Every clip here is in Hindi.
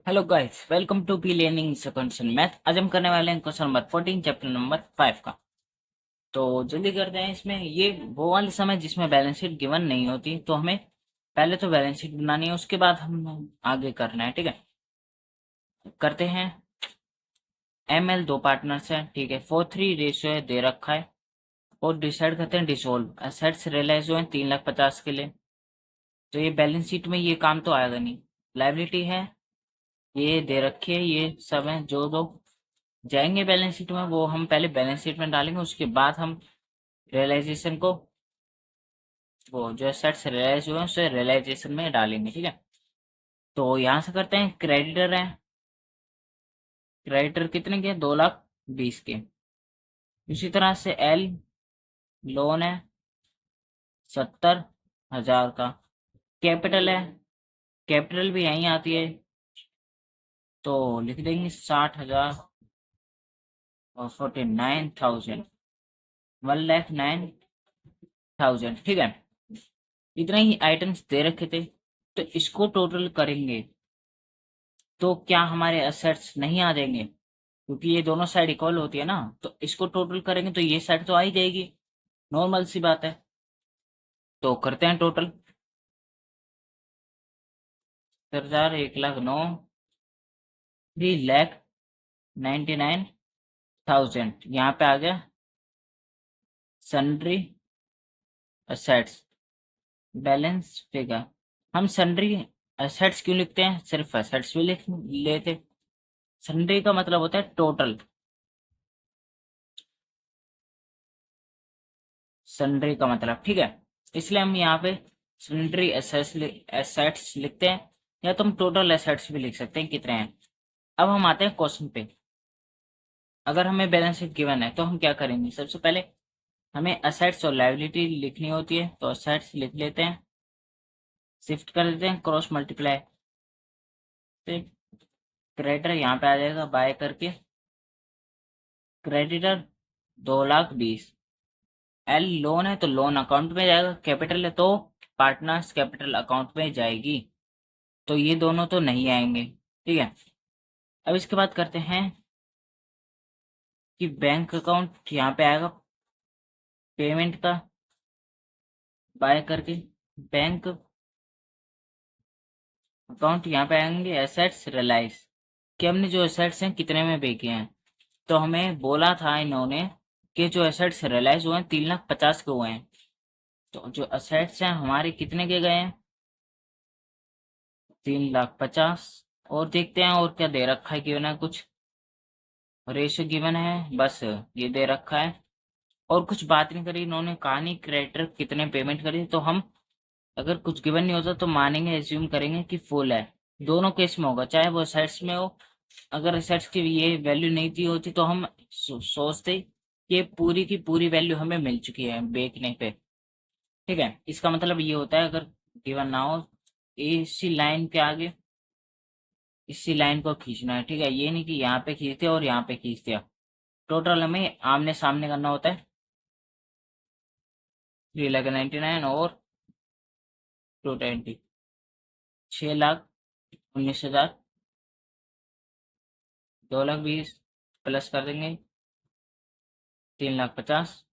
Hello guys, welcome to P learning sequential math. आज हम करने वाले हैं क्वेश्चन नंबर 14 चैप्टर नंबर 5 का। तो जल्दी करते हैं। इसमें ये वो वाले समय जिसमें बैलेंस शीट गिवन नहीं होती, तो हमें पहले तो बैलेंस शीट बनानी है, उसके बाद हम आगे करना है। ठीक है, करते हैं। एम एल दो पार्टनर्स हैं, ठीक है। 4:3 रेशियो है, दे रखा है। और डिसाइड करते हैं डिसॉल्व एसेट्स रियलाइज हुए हैं 3,50,000 के लिए। तो ये बैलेंस शीट में ये काम तो आएगा नहीं। लाइबिलिटी है, ये दे रखी है, ये सब है। जो लोग जाएंगे बैलेंस शीट में वो हम पहले बैलेंस शीट में डालेंगे, उसके बाद हम रियलाइजेशन को, वो जो सेट्स रियलाइज हुए हैं उसे रियलाइजेशन में डालेंगे। ठीक है, तो यहाँ से करते हैं। क्रेडिटर है, क्रेडिटर कितने के? 2,20,000 के। इसी तरह से एल लोन है 70,000 का। कैपिटल है, कैपिटल भी यहीं आती है, तो लिख देंगे 60,000 और 49,000, 1,09,000। ठीक है, इतना ही आइटम्स दे रखे थे। तो इसको टोटल करेंगे तो क्या हमारे असेट्स नहीं आ जाएंगे? क्योंकि ये दोनों साइड इक्वल होती है ना, तो इसको टोटल करेंगे तो ये साइड तो आ ही जाएगी। नॉर्मल सी बात है। तो करते हैं टोटल। 70,000, 1,09,000, 3,99,000। यहाँ पे आ गया सन्ड्री असेट्स बैलेंस फिगर। हम सन्ड्री असेट्स क्यों लिखते हैं? सिर्फ असेट्स भी लिख लेते। सन्ड्री का मतलब होता है टोटल। सन्ड्री का मतलब, ठीक है, इसलिए हम यहाँ पे सन्ड्री एसेट्स लिखते हैं। या तुम टोटल एसेट्स भी लिख सकते हैं कितने हैं। अब हम आते हैं क्वेश्चन पे। अगर हमें बैलेंस शीट गिवन है तो हम क्या करेंगे? सबसे पहले हमें असेट्स और लायबिलिटी लिखनी होती है, तो असेट्स लिख लेते हैं, शिफ्ट कर देते हैं, क्रॉस मल्टीप्लाई। क्रेडिटर यहाँ पे आ जाएगा बाय करके। क्रेडिटर 2,20,000। एल लोन है तो लोन अकाउंट में जाएगा, कैपिटल है तो पार्टनर्स कैपिटल अकाउंट में जाएगी। तो ये दोनों तो नहीं आएंगे। ठीक है, अब इसके बाद करते हैं कि बैंक अकाउंट यहाँ पे आएगा पेमेंट का, बाय करके। बैंक अकाउंट यहाँ पे आएंगे एसेट्स रियलाइज, कि हमने जो एसेट्स हैं कितने में बेचे हैं। तो हमें बोला था इन्होंने कि जो एसेट्स रियलाइज हुए हैं 3,50,000 के हुए हैं। तो जो एसेट्स हैं हमारे कितने के गए हैं? 3,50,000। और देखते हैं और क्या दे रखा है, क्यों ना कुछ रेशियो गिवन है, बस ये दे रखा है। और कुछ बात नहीं करी इन्होंने, कहा नहीं क्रेडिटर कितने पेमेंट करी। तो हम अगर कुछ गिवन नहीं होता तो मानेंगे, एज्यूम करेंगे कि फुल है। दोनों केस में होगा, चाहे वो सेट्स में हो। अगर सेट्स की ये वैल्यू नहीं थी होती तो हम सोचते कि ये पूरी की पूरी वैल्यू हमें मिल चुकी है बेचने पे। ठीक है, इसका मतलब ये होता है अगर गिवन ना हो, इसी लाइन के आगे इसी लाइन को खींचना है। ठीक है, ये नहीं कि यहाँ पे खींच दिया और यहाँ पे खींच दिया। टोटल हमें आमने सामने करना होता है। 3,99,000 और 220, 6,19,000। 2,20,000 प्लस कर देंगे 3,50,000,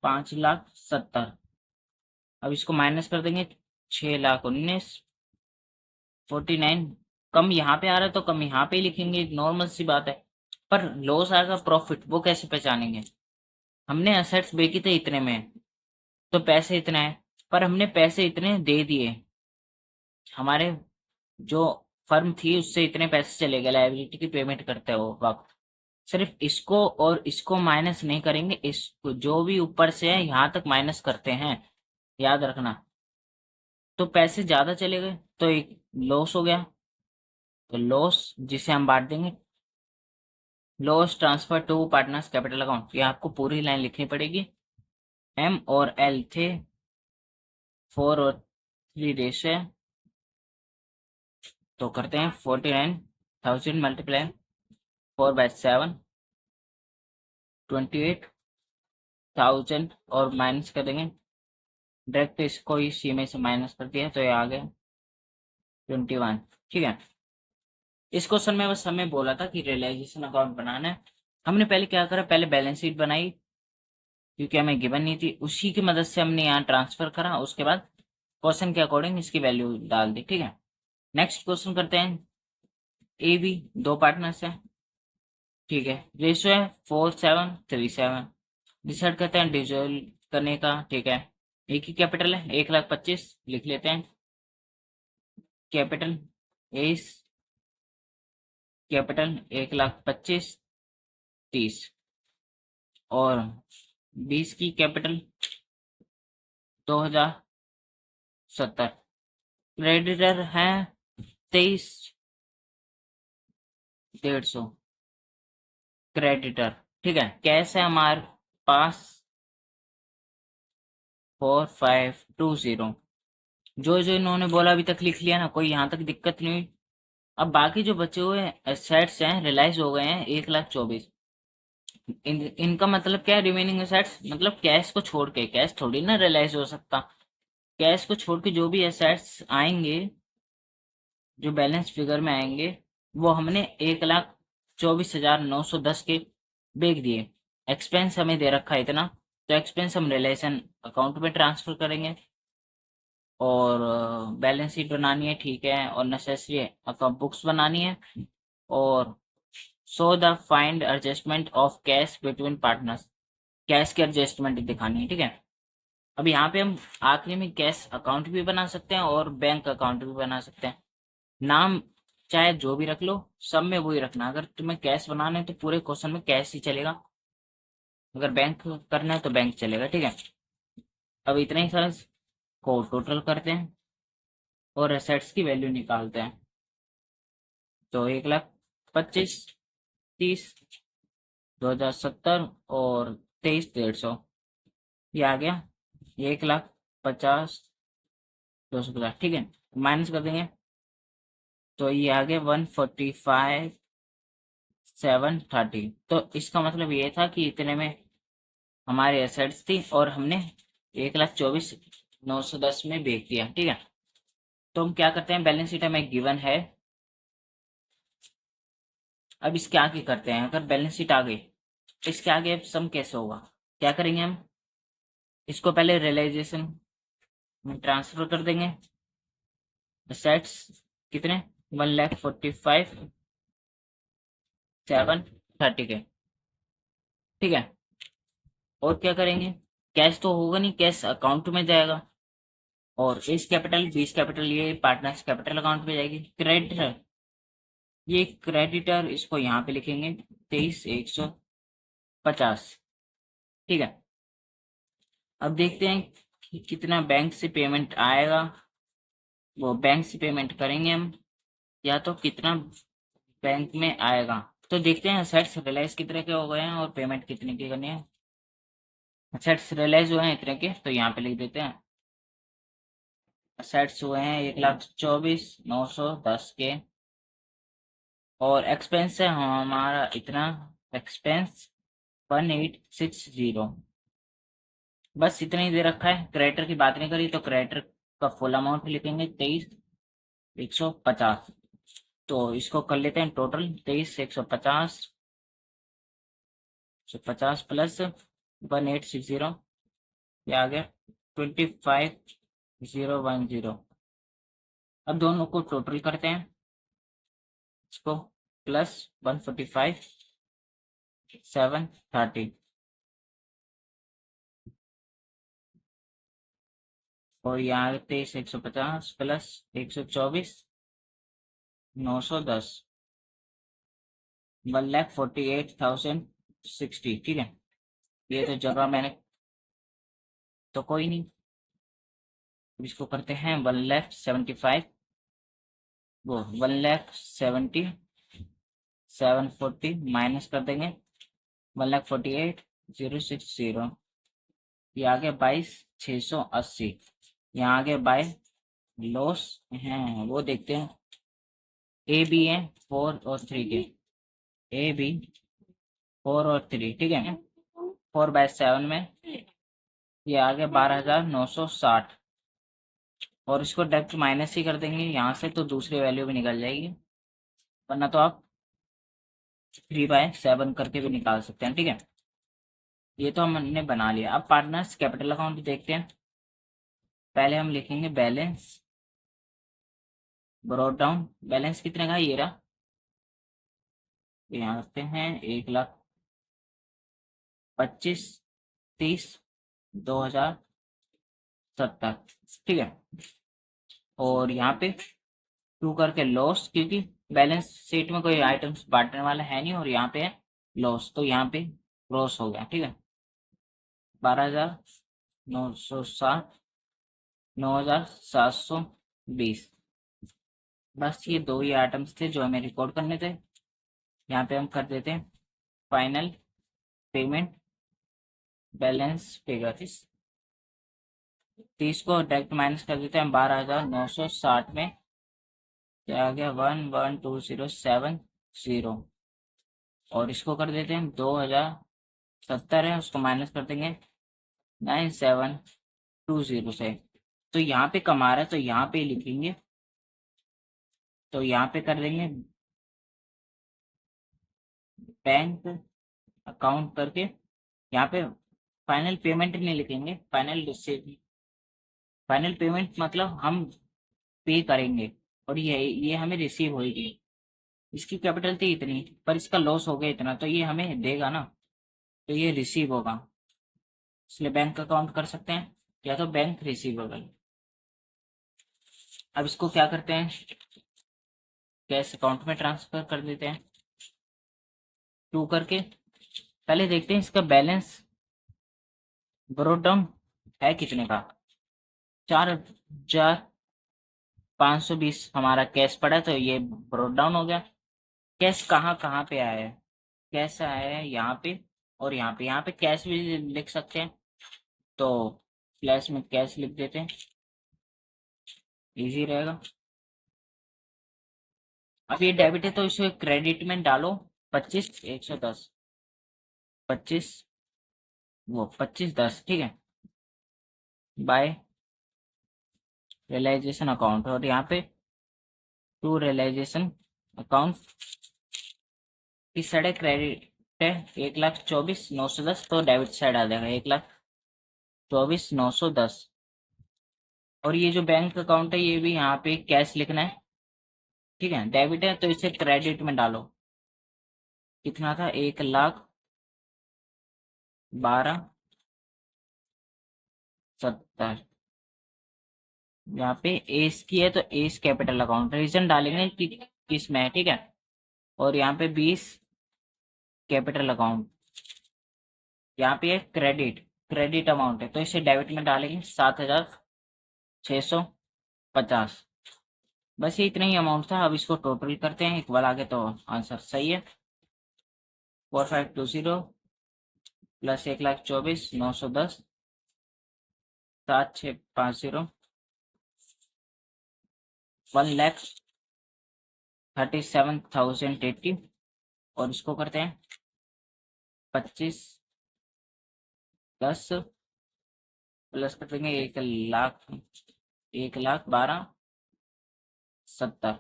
5,70,000। अब इसको माइनस कर देंगे 6,19,000, 49। कम यहाँ पे आ रहा है तो कम यहाँ पे ही लिखेंगे, नॉर्मल सी बात है। पर लॉस आएगा, प्रॉफिट वो कैसे पहचानेंगे? हमने असेट्स बेची थे इतने में, तो पैसे इतने हैं, पर हमने पैसे इतने दे दिए। हमारे जो फर्म थी उससे इतने पैसे चले गए लायबिलिटी की पेमेंट करते हो वक्त। सिर्फ इसको और इसको माइनस नहीं करेंगे, इसको जो भी ऊपर से है यहाँ तक माइनस करते हैं, याद रखना। तो पैसे ज्यादा चले गए तो एक लॉस हो गया, तो लॉस जिसे हम बांट देंगे, loss transfer to partners capital account. ये आपको पूरी लाइन लिखनी पड़ेगी। एम और एल थे 4 और 3 रेस है, तो करते हैं 49,000 मल्टीप्लाई 4/7, 28,000 और माइनस कर देंगे। डायरेक्ट इसको इसी में से माइनस कर दिया तो ये आ गया 21। ठीक है। इस क्वेश्चन में बस हमें बोला था कि रियलाइजेशन अकाउंट बनाना है। हमने पहले क्या करा, पहले बैलेंस शीट बनाई क्योंकि हमें गिवन नहीं थी, उसी की मदद से हमने यहाँ ट्रांसफर करा, उसके बाद क्वेश्चन के अकॉर्डिंग इसकी वैल्यू डाल दी। ठीक है, नेक्स्ट क्वेश्चन करते हैं। ए बी दो पार्टनर्स हैं, ठीक है, रेशियो है 4737। डिसाइड करते हैं डिविजन करने का। ठीक है, एक ही कैपिटल है 1,25,000 लिख लेते हैं। कैपिटल एस, कैपिटल 1,25,000 30, और 20 की कैपिटल 2070। क्रेडिटर है 23,150 क्रेडिटर। ठीक है, कैश है हमारे पास 4520। जो जो इन्होंने बोला अभी तक लिख लिया ना, कोई यहाँ तक दिक्कत नहीं हुई। अब बाकी जो बचे हुए एसेट्स हैं रियलाइज हो गए हैं 1,24,000। इनका मतलब क्या है, रिमेनिंग एसेट्स मतलब कैश को छोड़ के, कैश थोड़ी ना रियलाइज हो सकता, कैश को छोड़ के जो भी एसेट्स आएंगे, जो बैलेंस फिगर में आएंगे, वो हमने 1,24,910 के बेच दिए। एक्सपेंस हमें दे रखा है इतना, तो एक्सपेंस हम रिलेशन अकाउंट में ट्रांसफर करेंगे। और बैलेंस शीट बनानी है, ठीक है, और नेसेसरी अकाउंट बुक्स बनानी है, और show the find adjustment of cash between partners, cash की एडजस्टमेंट दिखानी है। ठीक है, अब यहाँ पे हम आखिरी में कैश अकाउंट भी बना सकते हैं और बैंक अकाउंट भी बना सकते हैं। नाम चाहे जो भी रख लो, सब में वही रखना। अगर तुम्हें कैश बनाना है तो पूरे क्वेश्चन में कैश ही चलेगा, अगर बैंक करना है तो बैंक चलेगा। ठीक है, अब इतने ही सारे को टोटल करते हैं और एसेट्स की वैल्यू निकालते हैं। तो 1,25,000 30 2070 और 23,150, ये आ गया 1,50,000 250। ठीक है, माइनस कर देंगे तो ये आ गया 145,730। तो इसका मतलब ये था कि इतने में हमारे एसेट्स थी और हमने 1,24,910 में बेच दिया। ठीक है, तो हम क्या करते हैं, बैलेंस शीट हमें गिवन है। अब इसके आगे करते हैं, अगर बैलेंस शीट आ गई तो इसके आगे अब सम कैसे होगा, क्या करेंगे हम, इसको पहले रियलाइजेशन में ट्रांसफर कर देंगे। एसेट्स कितने, 1,45,730 के। ठीक है, और क्या करेंगे, कैश तो होगा नहीं, कैश अकाउंट में जाएगा, और इस कैपिटल 20 कैपिटल ये पार्टनर्स कैपिटल अकाउंट में जाएगी। क्रेडिटर, ये क्रेडिटर इसको यहाँ पे लिखेंगे 23,150। ठीक है, अब देखते हैं कि कितना बैंक से पेमेंट आएगा, वो बैंक से पेमेंट करेंगे हम, या तो कितना बैंक में आएगा। तो देखते हैं असेट्स रियलाइज कितने के हो गए हैं और पेमेंट कितने की करनी है। असेट्स रियलाइज हुए हैं इतने के, तो यहाँ पे लिख देते हैं। असेट्स हुए हैं 1,24,910 के, और एक्सपेंस है हमारा इतना, एक्सपेंस 1,860। बस इतना ही दे रखा है, क्रेडिटर की बात नहीं करी तो क्रेडिटर का फुल अमाउंट लिखेंगे 23,150। तो इसको कर लेते हैं टोटल, 23,150 50 प्लस 1,860, ये आ गया 25,010। अब दोनों को टोटल करते हैं, इसको प्लस 145,730, और यहाँ 23,150 प्लस 124,910, 1,48,060। ठीक है, ये तो जगह मैंने, तो कोई नहीं, इसको करते हैं 1,75,000, वो 1,70,740 माइनस कर देंगे 1,48,060, ये आ गया 22,680। यहाँ आगे बाय लॉस हैं वो देखते हैं, ए बी है 4 और 3 के, ए बी 4 और 3। ठीक है, 4/7 में ये आ गया 12,960। और इसको डायरेक्ट माइनस ही कर देंगे यहाँ से, तो दूसरी वैल्यू भी निकल जाएगी, वरना तो आप 3/7 करके भी निकाल सकते हैं। ठीक है, ये तो हमने बना लिया। अब पार्टनर्स कैपिटल अकाउंट देखते हैं। पहले हम लिखेंगे बैलेंस ब्रॉट डाउन। बैलेंस कितने का है, ये रहा। तो यहाँ रखते हैं 1,25,30,2070। ठीक है, और यहाँ पे टू करके लॉस, क्योंकि बैलेंस शीट में कोई आइटम्स बांटने वाला है नहीं, और यहाँ पे है लॉस, तो यहाँ पे लॉस हो गया। ठीक है, 12,960, 9,720। बस ये दो ही आइटम्स थे जो हमें रिकॉर्ड करने थे। यहाँ पे हम कर देते हैं फाइनल पेमेंट बैलेंस फिगर। 30 को डायरेक्ट माइनस कर देते हैं 12,960 में, क्या आ गया 11,2070। और इसको कर देते हैं 2,070 है, उसको माइनस कर देंगे 9,720 से। तो यहाँ पे कमा रहा है तो यहाँ पे लिखेंगे, तो यहाँ पे कर देंगे बैंक अकाउंट करके। यहाँ पे फाइनल पेमेंट नहीं लिखेंगे, फाइनल रिसीव। फाइनल पेमेंट मतलब हम पे करेंगे, और ये हमें रिसीव होगी। इसकी कैपिटल थी इतनी, पर इसका लॉस हो गया इतना, तो ये हमें देगा ना, तो ये रिसीव होगा। इसलिए बैंक अकाउंट कर सकते हैं, या तो बैंक रिसीवेबल। अब इसको क्या करते हैं, कैश अकाउंट में ट्रांसफर कर देते हैं टू करके। पहले देखते हैं इसका बैलेंस ब्रोट डाउन है कितने का। 4,520 हमारा कैश पड़ा, तो ये ब्रोट डाउन हो गया। कैश कहाँ कहाँ पे आया है, कैश आया है यहाँ पे और यहाँ पे। यहाँ पे कैश भी लिख सकते हैं, तो फ्लैश में कैश लिख देते हैं, इजी रहेगा। अब ये डेबिट है तो इसे क्रेडिट में डालो 25, 110, 25, वो 2510। ठीक है, बाय रियलाइजेशन अकाउंट, और यहाँ पे टू रियलाइजेशन अकाउंट किस साइड है, क्रेडिट है 1,24,910, तो डेबिट साइड आ जाएगा 1,24,910। और ये जो बैंक अकाउंट है ये भी यहाँ पे कैश लिखना है। ठीक है, डेबिट है तो इसे क्रेडिट में डालो। कितना था, 1,12,70। यहाँ पे एस की है तो एस कैपिटल अकाउंट, रीजन डालेंगे कि किस में है। ठीक है, और यहाँ पे 20 कैपिटल अकाउंट, यहाँ पे क्रेडिट क्रेडिट अमाउंट है तो इसे डेबिट में डालेंगे 7,650। बस ये इतना ही अमाउंट था। अब इसको टोटल करते हैं एक बार आगे, तो आंसर सही है। 4520 प्लस 1,24,910, 7,650, 1,37,080। और इसको करते हैं 2510 प्लस कर देंगे 1,12,70।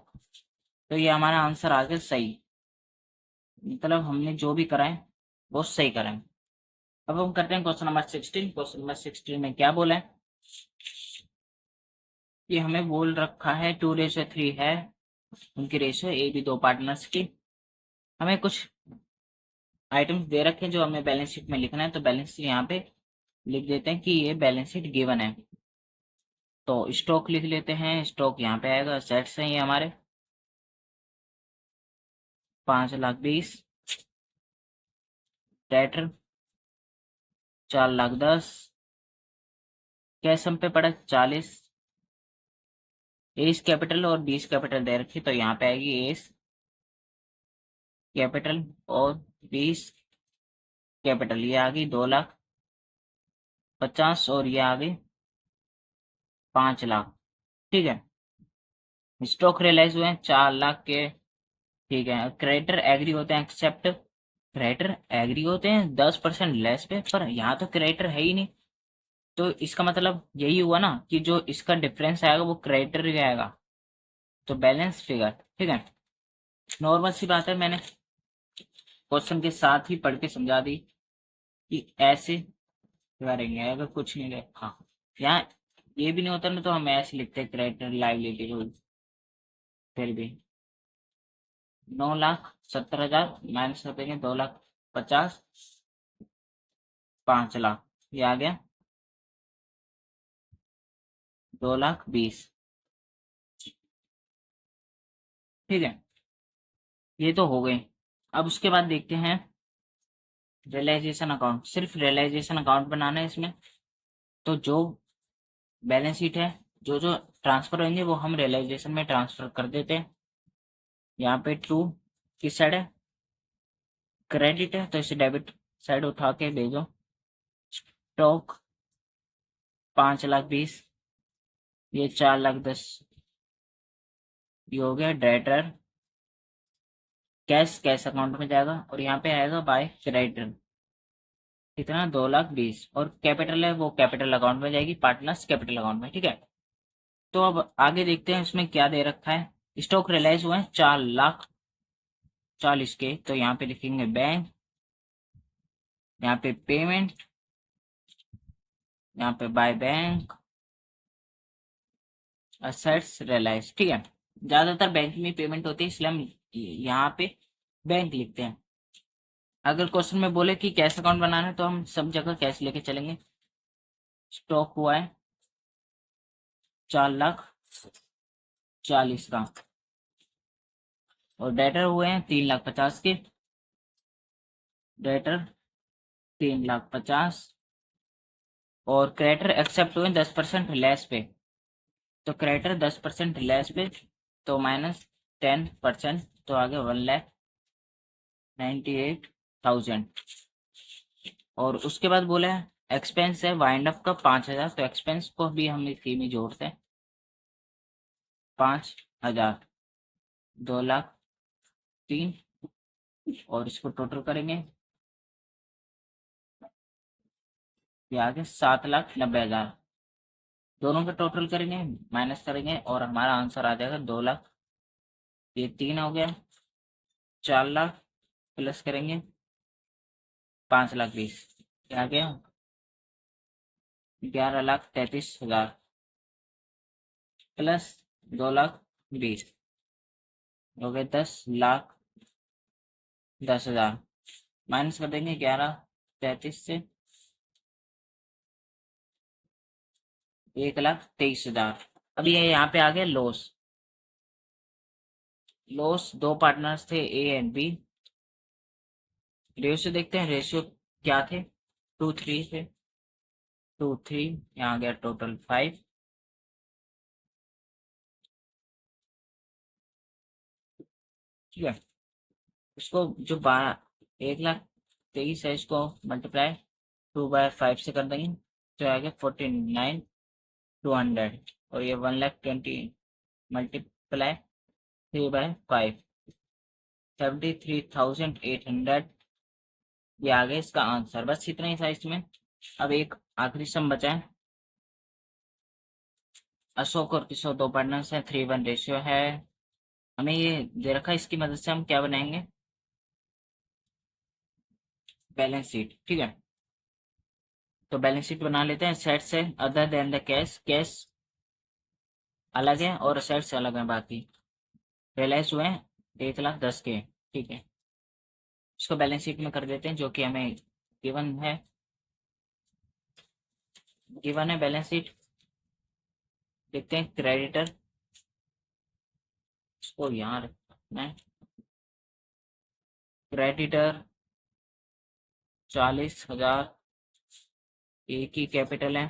तो ये हमारा आंसर आ गया सही, मतलब हमने जो भी करा है वो सही करा है। अब हम करते हैं क्वेश्चन नंबर 16। क्वेश्चन नंबर 16 में क्या बोला है, ये हमें बोल रखा है 2:3 है उनकी रेशियो, ए बी दो पार्टनर्स की। हमें कुछ आइटम्स दे रखे हैं जो हमें बैलेंस शीट में लिखना है, तो बैलेंस शीट यहाँ पे लिख देते हैं कि ये बैलेंस शीट गिवन है। तो स्टॉक लिख लेते हैं, स्टॉक यहाँ पे आएगा, सेट्स हैं ये हमारे 5,20,000, डेटर 4,10,000, कैश हम पे पड़ा 40। एस कैपिटल और बीस कैपिटल दे रखी, तो यहाँ पे आएगी एस कैपिटल और बीस कैपिटल, ये आ गई 2,50,000 और ये आ गई 5,00,000। ठीक है, स्टॉक रियलाइज हुए हैं 4,00,000 के। ठीक है, क्रेडिटर एग्री होते हैं एक्सेप्ट, क्रेडिटर एग्री होते हैं 10% लेस पे, पर यहाँ तो क्रेडिटर है ही नहीं, तो इसका मतलब यही हुआ ना कि जो इसका डिफरेंस आएगा वो क्रेडिटर ही आएगा, तो बैलेंस फिगर। ठीक है, नॉर्मल सी बात है, मैंने क्वेश्चन के साथ ही पढ़ के समझा दी कि ऐसे करेंगे अगर कुछ नहीं रहे। हाँ, यहाँ ये भी नहीं होता ना, तो हम ऐसे लिखते हैं क्रेडिटर लाइबिलिटी रूल। फिर भी 9,70,000 माइनस कर देंगे 2,50,000, 5,00,000, ये आ गया 2,20,000। ठीक है, ये तो हो गई। अब उसके बाद देखते हैं रियलाइजेशन अकाउंट। सिर्फ रियलाइजेशन अकाउंट बनाना है इसमें। तो जो बैलेंस शीट है, जो जो ट्रांसफर होंगे वो हम रियलाइजेशन में ट्रांसफर कर देते हैं। यहाँ पे 2 किस साइड है, क्रेडिट है, तो इसे डेबिट साइड उठा के भेजो। स्टॉक 5,20,000, ये 4,10,000, ये हो गया डेटर। कैश कैश अकाउंट में जाएगा और यहाँ पे आएगा बाय क्रेडिटर, कितना 2,20,000, और कैपिटल है वो कैपिटल अकाउंट में जाएगी, पार्टनर्स कैपिटल अकाउंट में। ठीक है, तो अब आगे देखते हैं इसमें क्या दे रखा है। स्टॉक रियलाइज हुआ है 4,40,000 के, तो यहाँ पे लिखेंगे बैंक, यहाँ पे पेमेंट, यहाँ पे बाय बैंक, असेट्स रियलाइज। ठीक है, ज्यादातर बैंक में पेमेंट होती है, इसलिए हम यहाँ पे बैंक लिखते हैं। अगर क्वेश्चन में बोले कि कैश अकाउंट बनाना है तो हम सब जगह कैश लेके चलेंगे। स्टॉक हुआ है 4,40,000 का, और डेटर हुए हैं 3,50,000 के, डेटर 3,50,000, और क्रेडिटर एक्सेप्ट हुए 10% लेस पे, तो क्रेडिटर 10% लेस पे, तो -10%, तो आगे 1,98,000। और उसके बाद बोला है एक्सपेंस है वाइंड अप का 5,000, तो एक्सपेंस को भी हम इसी में जोड़ते हैं। 5,000, 2,03,000, और इसको टोटल करेंगे, ये आगे 7,90,000। दोनों का टोटल करेंगे, माइनस करेंगे, और हमारा आंसर आ जाएगा 2,00,000। ये 3 हो गया, 4,00,000 प्लस करेंगे 5,20,000, क्या आ गया 11,33,000 प्लस 2,20,000, हो गए 10,10,000, माइनस कर देंगे 11,33 से 1,23,000। अब ये यहाँ पे आ गया लॉस। लॉस, दो पार्टनर्स थे ए एंड बी। रेशियो देखते हैं, रेशियो क्या थे, 2:3 थे, 2:3, यहाँ गया टोटल 5। ठीक है, इसको जो 1,23,000 है, इसको मल्टीप्लाई 2/5 से कर देंगे, तो आ गया 49,200, और ये 1,20,000 मल्टीप्लाई 3/5, 73,800, ये आ गया इसका आंसर। बस इतना ही था इसमें। अब एक आखिरी सम बचा है। अशोक और किशोर दो पार्टनर्स हैं, 3:1 रेशियो है। हमें ये दे रखा है, इसकी मदद से हम क्या बनाएंगे, बैलेंस शीट। ठीक है, तो बैलेंस शीट बना लेते हैं। सेट्स है other than the cash, cash अलग है और सेट्स अलग हैं बाकी। रियलाइज हुए हैं 1,10,000 के। ठीक है, इसको बैलेंस शीट में कर देते हैं, जो कि हमें गिवन है। गिवन है बैलेंस शीट, देखते हैं क्रेडिटर, इसको यहाँ रखना है। क्रेडिटर 40,000, एक ही कैपिटल है,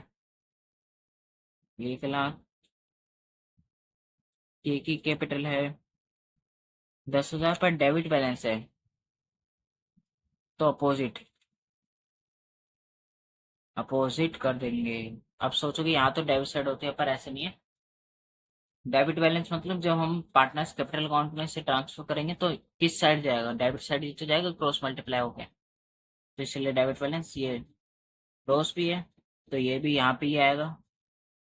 1,00,000, एक ही कैपिटल है, 10,000 पर डेबिट बैलेंस है, तो अपोजिट अपोजिट कर देंगे। अब सोचो कि यहाँ तो डेबिट साइड होती है, पर ऐसे नहीं है। डेबिट बैलेंस मतलब जब हम पार्टनर्स कैपिटल अकाउंट में से ट्रांसफर करेंगे तो किस साइड जाएगा, डेबिट साइड ही तो जाएगा, क्रॉस मल्टीप्लाई हो गया, तो इसलिए डेबिट बैलेंस ये क्रॉस भी है। तो ये भी यहाँ पे ही आएगा,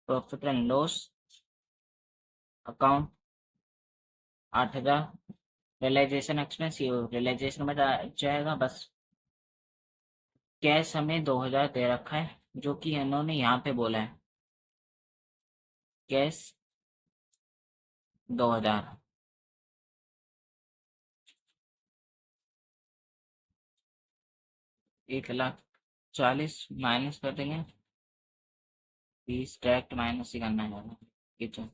profit and loss account 8,000, realisation expense ये रियलाइजेशन में जाएगा बस। कैश हमें 2,000 दे रखा है, जो कि इन्होंने यहाँ पे बोला है कैश 2,000। 1,40,000 माइनस कर देंगे, 20 डायरेक्ट माइनस ही करना है। ठीक है,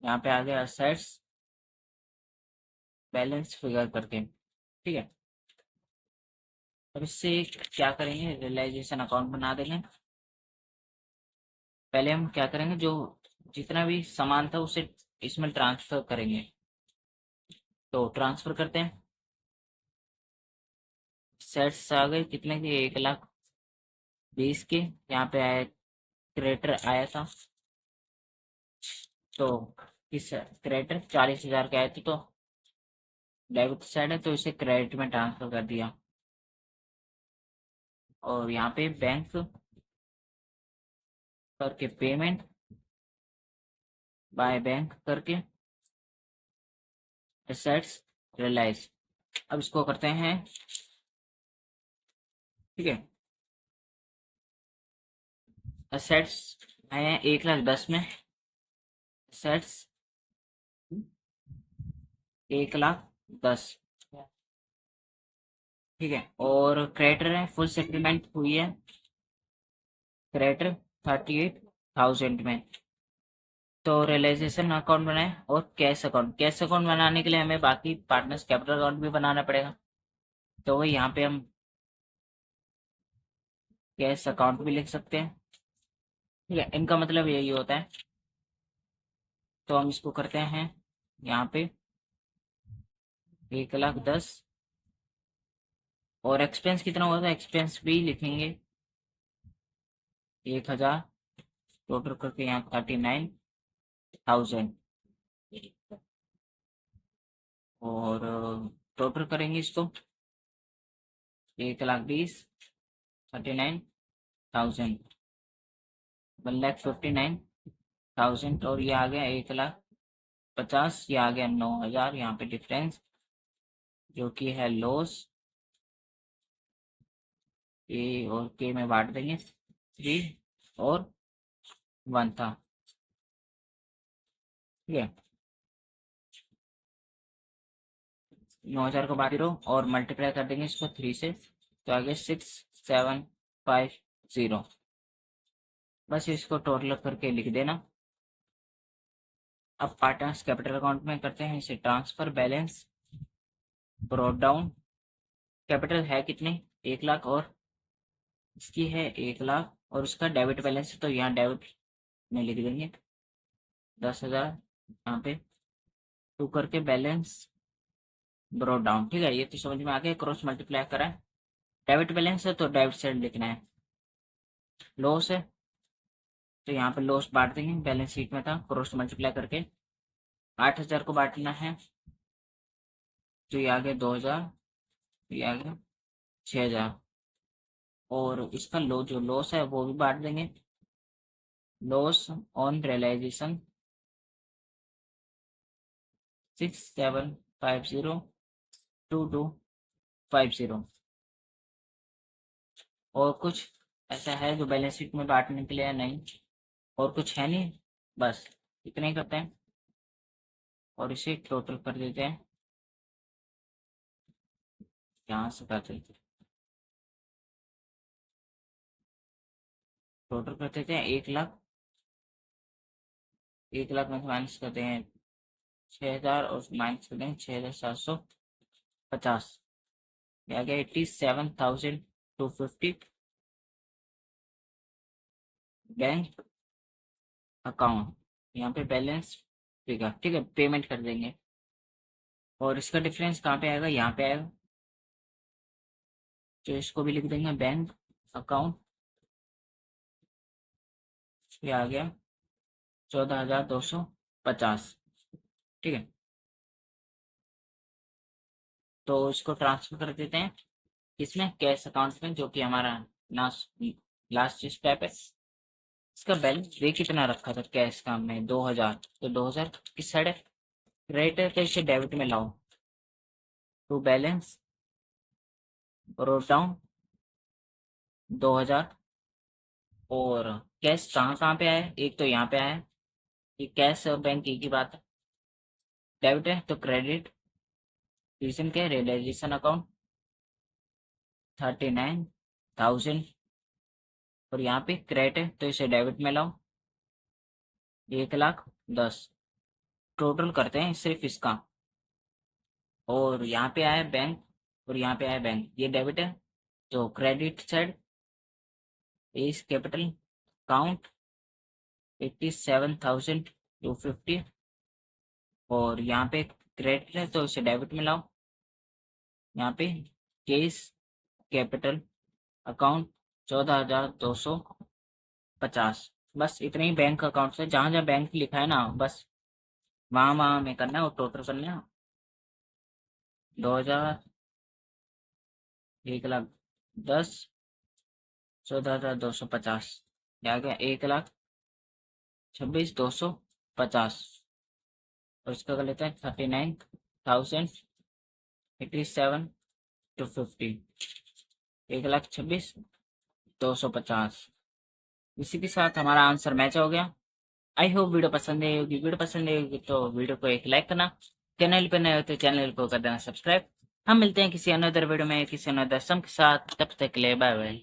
यहाँ पे आ गया असेट्स बैलेंस फिगर करके। ठीक है, अब इससे क्या करेंगे, रियलाइजेशन अकाउंट बना देंगे। पहले हम क्या करेंगे, जो जितना भी सामान था उसे इसमें ट्रांसफर करेंगे। तो ट्रांसफर करते हैं। सेट्स आ गए कितने के, 1,20,000 के। यहाँ पे आया क्रेडिटर आया था, तो इस क्रेडिटर 40,000 के आए थे, तो डेबिट साइड है तो इसे क्रेडिट में ट्रांसफर कर दिया। और यहाँ पे बैंक करके पेमेंट बाय बैंक करके एसेट्स रियलाइज। अब इसको करते हैं, ठीक है। एसेट्स आए हैं 1,10,000 में, एसेट्स 1,10,000, ठीक है। और क्रेडिटर है, फुल सेटलमेंट हुई है, क्रेडिटर 38,000 में। तो रियलाइजेशन अकाउंट बनाए और कैश अकाउंट। कैश अकाउंट बनाने के लिए हमें बाकी पार्टनर्स कैपिटल अकाउंट भी बनाना पड़ेगा, तो वही यहाँ पे हम कैश अकाउंट भी लिख सकते हैं। ठीक है, इनका मतलब यही होता है। तो हम इसको करते हैं यहाँ पे 1,10,000, और एक्सपेंस कितना हुआ था, एक्सपेंस भी लिखेंगे 1,000, टोटल करके यहाँ 39,000। और टोटल करेंगे इसको 1,20,000, 39,000, 1,59,000। और ये आ गया 1,50,000, ये आ गया 9,000 यहाँ पे डिफरेंस, जो कि है लॉस। ए और के में बांट देंगे, 3 और 1 था। ठीक है, 9,000 को बांट दो और मल्टीप्लाई कर देंगे इसको 3 से, तो आगे 6,750। बस इसको टोटल करके लिख देना। अब पार्टनर्स कैपिटल अकाउंट में करते हैं इसे transfer balance brought down. Capital है कितने, 1,00,000, और इसकी है 1,00,000, और उसका डेबिट बैलेंस है तो यहाँ डेबिट में लिख देंगे 10,000 यहाँ पे, टू करके बैलेंस ब्रॉट डाउन। ठीक है, ये तो समझ में आ गया, क्रॉस मल्टीप्लाई करा है। डेबिट बैलेंस है तो डेबिट साइड लिखना है। लॉस है तो यहाँ पे लॉस बांट देंगे, बैलेंस शीट में था, क्रॉस मल्टीप्लाई करके 8,000 को बांटना है, तो ये आ गया 2,000, ये आ गया 6,000। और इसका जो लॉस है वो भी बांट देंगे, लॉस ऑन रियलाइजेशन 6,750,2,250। और कुछ ऐसा है जो बैलेंस शीट में बांटने के लिए, नहीं और कुछ है नहीं, बस इतना ही करते हैं और इसे टोटल कर देते हैं। यहाँ से कर देते हैं, टोटल कर देते हैं 1,00,000, 1,00,000 में से माइनस करते हैं 6,000 और माइनस करते हैं 6,750, आ गया 87,250 बैंक अकाउंट। यहाँ पे बैलेंस फिगर, ठीक है, पेमेंट कर देंगे। और इसका डिफरेंस कहाँ पे आएगा, यहाँ पे आएगा, तो इसको भी लिख देंगे बैंक अकाउंट। ये आ गया 14,250। ठीक है, तो इसको ट्रांसफर कर देते हैं इसमें कैश अकाउंट में, जो कि हमारा ना लास्ट स्टेप है। इसका बैलेंस देख कितना रखा था कैश का में 2000, तो 2000 किस साइड है, क्रेडिट है, तो इसे डेबिट में लाओ। To balance wrote down 2000। और कैश कहाँ कहाँ पे आया है, एक तो यहाँ पे आया है, ये कैश और बैंक एक ही बात है। डेबिट है तो क्रेडिट, रीजन क्या है, रियलाइजेशन अकाउंट 39,000। और यहाँ पे क्रेडिट है तो इसे डेबिट में लाओ 1,10,000। टोटल करते हैं सिर्फ इसका। और यहाँ पे आया बैंक और यहाँ पे आया बैंक, ये डेबिट है तो क्रेडिट साइड इस कैपिटल काउंट 87,250। और यहाँ पे क्रेडिट है तो इसे डेबिट में लाओ, यहाँ पे केस कैपिटल अकाउंट 14,250। बस इतने ही बैंक अकाउंट से, जहाँ जहाँ बैंक लिखा है ना बस वहाँ वहाँ में करना है और टोटल करना है। 2000, 1,10,000, 14,250, क्या गया 1,26,250। और इसका कर लेते हैं 39,087,250, 1,26,250। इसी के साथ हमारा आंसर मैच हो गया। आई होप वीडियो पसंद आई होगी, वीडियो पसंद आई होगी तो वीडियो को एक लाइक करना, चैनल पर नए हो तो चैनल को कर देना सब्सक्राइब। हम मिलते हैं किसी अनदर वीडियो में किसी अनदर सम के साथ, तब तक के लिए बाय बाय।